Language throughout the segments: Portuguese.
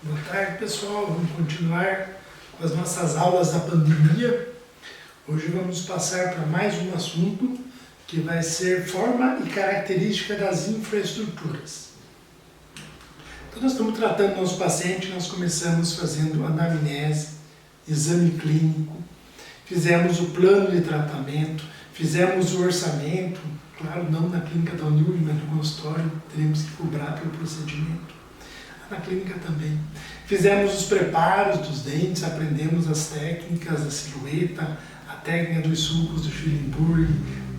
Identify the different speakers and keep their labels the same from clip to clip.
Speaker 1: Boa tarde, pessoal. Vamos continuar com as nossas aulas da pandemia. Hoje vamos passar para mais um assunto que vai ser forma e característica das infraestruturas. Então nós estamos tratando nosso paciente, nós começamos fazendo anamnese, exame clínico, fizemos o plano de tratamento, fizemos o orçamento, claro, não na clínica da Unil, mas no consultório, teremos que cobrar pelo procedimento. Na clínica também. Fizemos os preparos dos dentes, aprendemos as técnicas da silhueta, a técnica dos sulcos do Schillenburg,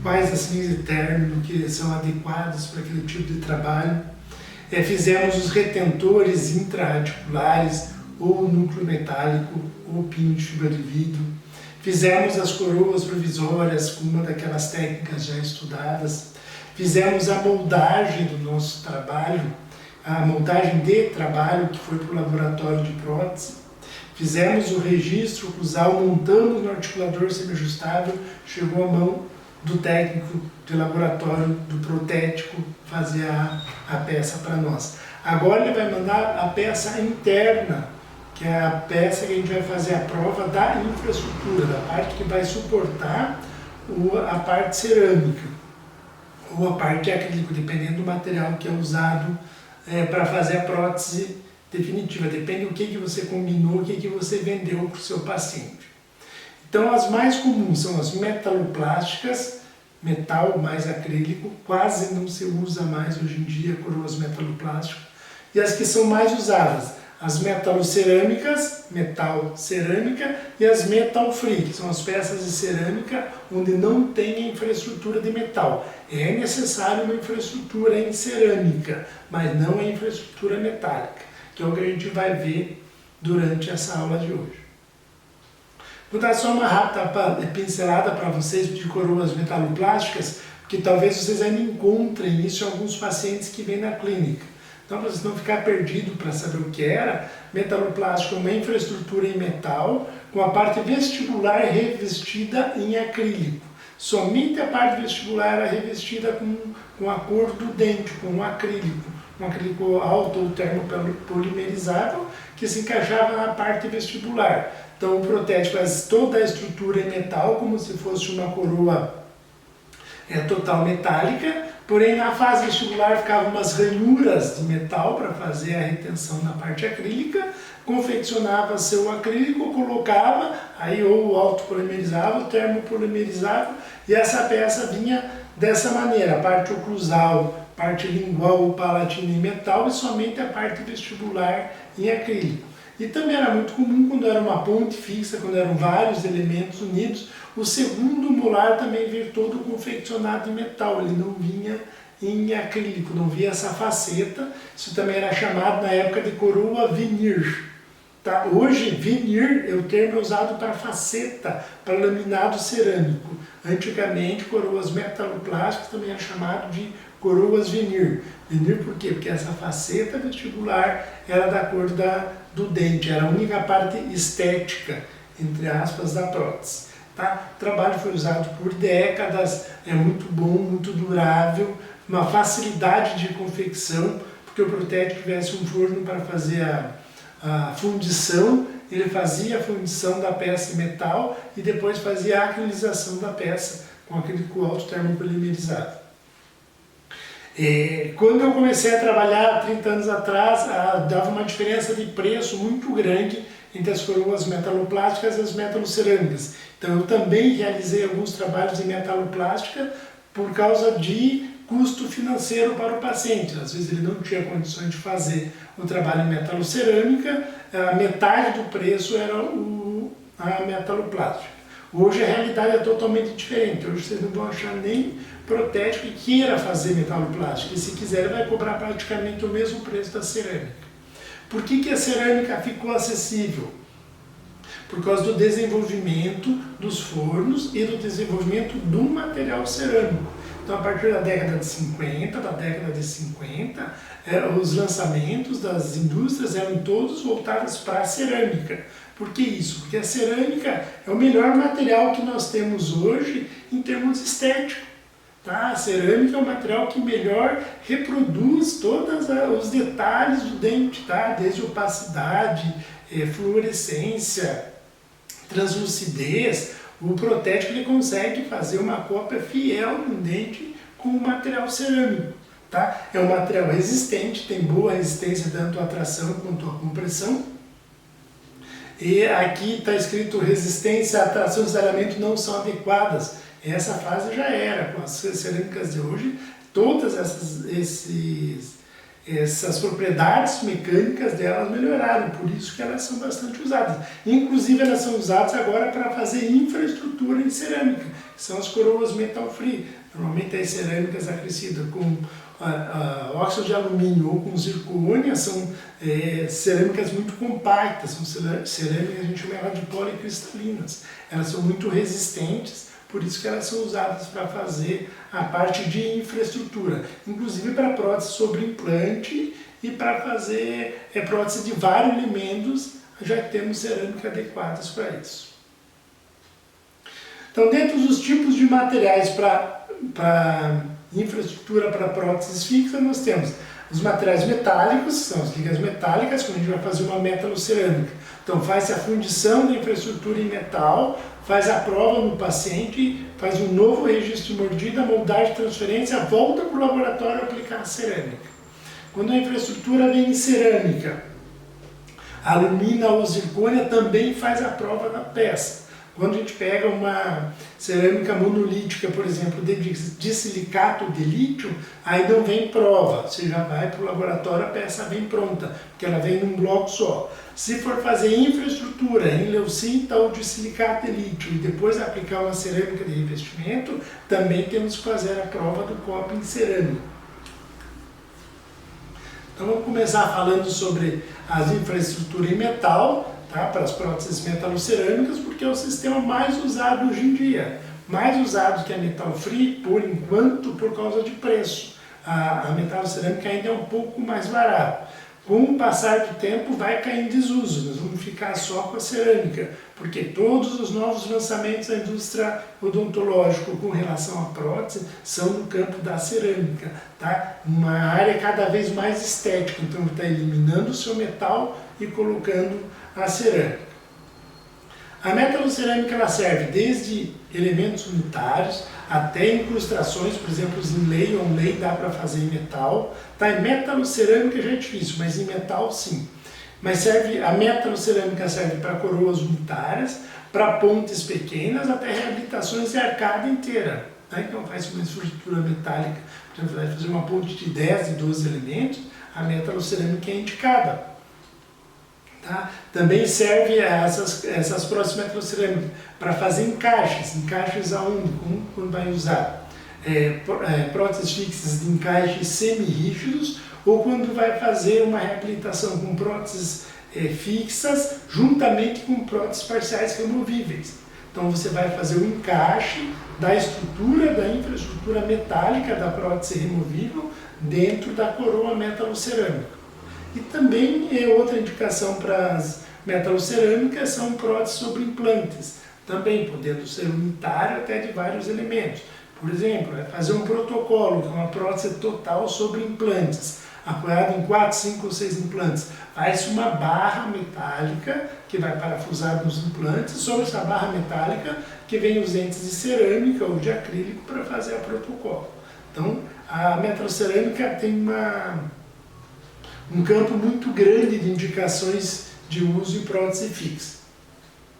Speaker 1: quais as linhas de término que são adequadas para aquele tipo de trabalho. Fizemos os retentores intraarticulares, ou núcleo metálico, ou pino de fibra de vidro. Fizemos as coroas provisórias com uma daquelas técnicas já estudadas. Fizemos a moldagem do nosso trabalho, a montagem de trabalho que foi para o laboratório de prótese. Fizemos o registro oclusal, montamos no articulador semiajustável, chegou a mão do técnico de laboratório, do protético, fazer a peça para nós. Agora ele vai mandar a peça interna, que é a peça que a gente vai fazer a prova da infraestrutura, da parte que vai suportar a parte cerâmica, ou a parte acrílico, dependendo do material que é usado para fazer a prótese definitiva. Depende do que você combinou, o que você vendeu para o seu paciente. Então as mais comuns são as metaloplásticas, metal mais acrílico, quase não se usa mais hoje em dia coroas metaloplásticas, e as que são mais usadas, as metalocerâmicas, metal cerâmica, e as metal free, que são as peças de cerâmica onde não tem a infraestrutura de metal. É necessário uma infraestrutura em cerâmica, mas não a infraestrutura metálica, que é o que a gente vai ver durante essa aula de hoje. Vou dar só uma rápida pincelada para vocês de coroas metaloplásticas, porque talvez vocês ainda encontrem isso em alguns pacientes que vêm na clínica. Então, para vocês não ficar perdidos para saber o que era, metaloplástico é uma infraestrutura em metal com a parte vestibular revestida em acrílico. Somente a parte vestibular era revestida com a cor do dente, com um acrílico alto ou termopolimerizável que se encaixava na parte vestibular. Então, o protético faz toda a estrutura em metal, como se fosse uma coroa total metálica, porém na fase vestibular ficavam umas ranhuras de metal para fazer a retenção na parte acrílica, confeccionava seu acrílico, colocava, aí ou autopolimerizável, ou termopolimerizável, e essa peça vinha dessa maneira, a parte oclusal, parte lingual ou palatina em metal e somente a parte vestibular em acrílico. E também era muito comum quando era uma ponte fixa, quando eram vários elementos unidos, o segundo molar também vir todo confeccionado em metal, ele não vinha em acrílico, não via essa faceta, isso também era chamado na época de coroa veneer. Tá? Hoje, veneer é o termo usado para faceta, para laminado cerâmico. Antigamente, coroas metaloplásticas também era chamado de coroas veneer. Veneer por quê? Porque essa faceta vestibular era da cor do dente, era a única parte estética, entre aspas, da prótese. Tá? O trabalho foi usado por décadas, é muito bom, muito durável, uma facilidade de confecção, porque o protético tivesse um forno para fazer a fundição, ele fazia a fundição da peça em metal e depois fazia a acrilização da peça com acrílico alto termopolimerizado. Quando eu comecei a trabalhar há 30 anos atrás, dava uma diferença de preço muito grande entre as coroas metaloplásticas e as metalocerâmicas. Então eu também realizei alguns trabalhos em metaloplástica por causa de custo financeiro para o paciente. Às vezes ele não tinha condições de fazer o trabalho em metalocerâmica, a metade do preço era a metaloplástica. Hoje a realidade é totalmente diferente. Hoje vocês não vão achar nem protético que queira fazer metaloplástica. E se quiser vai cobrar praticamente o mesmo preço da cerâmica. Por que a cerâmica ficou acessível? Por causa do desenvolvimento dos fornos e do desenvolvimento do material cerâmico. Então, a partir da década de 50, os lançamentos das indústrias eram todos voltados para a cerâmica. Por que isso? Porque a cerâmica é o melhor material que nós temos hoje em termos estéticos. Tá? A cerâmica é o material que melhor reproduz todos os detalhes do dente, tá? Desde opacidade, fluorescência, translucidez. O protético ele consegue fazer uma cópia fiel do dente com o material cerâmico. Tá? É um material resistente, tem boa resistência tanto à tração quanto à compressão. E aqui está escrito resistência à tração e detalhamento não são adequadas. Essa fase já era, com as cerâmicas de hoje, todas essas propriedades mecânicas delas melhoraram, por isso que elas são bastante usadas. Inclusive elas são usadas agora para fazer infraestrutura em cerâmica, que são as coroas metal free. Normalmente as cerâmicas acrescidas com óxido de alumínio ou com zircônia são cerâmicas muito compactas, são cerâmicas, a gente chama elas de policristalinas. Elas são muito resistentes, por isso que elas são usadas para fazer a parte de infraestrutura, inclusive para prótese sobre implante e para fazer prótese de vários elementos, já temos cerâmica adequadas para isso. Então, dentro dos tipos de materiais para infraestrutura para próteses fixas, nós temos os materiais metálicos, são as ligas metálicas, quando a gente vai fazer uma metalocerâmica. Então faz a fundição da infraestrutura em metal, faz a prova no paciente, faz um novo registro de mordida, moldagem, transferência, volta para o laboratório aplicar a cerâmica. Quando a infraestrutura vem em cerâmica, alumina ou zircônia também faz a prova da peça. Quando a gente pega uma cerâmica monolítica, por exemplo, de silicato de lítio, aí não vem prova, você já vai para o laboratório, a peça vem pronta, porque ela vem num bloco só. Se for fazer infraestrutura em leucita ou de silicato de lítio e depois aplicar uma cerâmica de revestimento, também temos que fazer a prova do copo em cerâmica. Então vamos começar falando sobre as infraestruturas em metal, tá, para as próteses metalocerâmicas, porque é o sistema mais usado hoje em dia. Mais usado que a metal free, por enquanto, por causa de preço. A metalocerâmica ainda é um pouco mais barata. Com o passar do tempo vai cair em desuso, nós vamos ficar só com a cerâmica, porque todos os novos lançamentos da indústria odontológica com relação à prótese são no campo da cerâmica, tá? Uma área cada vez mais estética, então está eliminando o seu metal e colocando a cerâmica. A metalocerâmica ela serve desde elementos unitários até incrustações, por exemplo, os inlay ou onlay dá para fazer em metal. Tá? Em metalocerâmica já é difícil, mas em metal sim. Mas a metalocerâmica serve para coroas unitárias, para pontes pequenas, até reabilitações de arcada inteira. Tá? Então faz uma estrutura metálica, por exemplo, vai fazer uma ponte de 10 e 12 elementos, a metalocerâmica é indicada. Tá? Também serve essas próteses metalocerâmicas para fazer encaixes aonde? Quando vai usar próteses fixas de encaixes semi-rígidos ou quando vai fazer uma reabilitação com próteses fixas juntamente com próteses parciais removíveis. Então você vai fazer o encaixe da estrutura, da infraestrutura metálica da prótese removível dentro da coroa metalocerâmica. E também outra indicação para as metalocerâmicas são próteses sobre implantes, também podendo ser unitário até de vários elementos. Por exemplo, fazer um protocolo, que é uma prótese total sobre implantes, apoiado em 4, 5 ou 6 implantes. Faz uma barra metálica que vai parafusar nos implantes, sobre essa barra metálica que vem os entes de cerâmica ou de acrílico para fazer a protocolo. Então, a metalocerâmica tem um campo muito grande de indicações de uso em prótese fixa.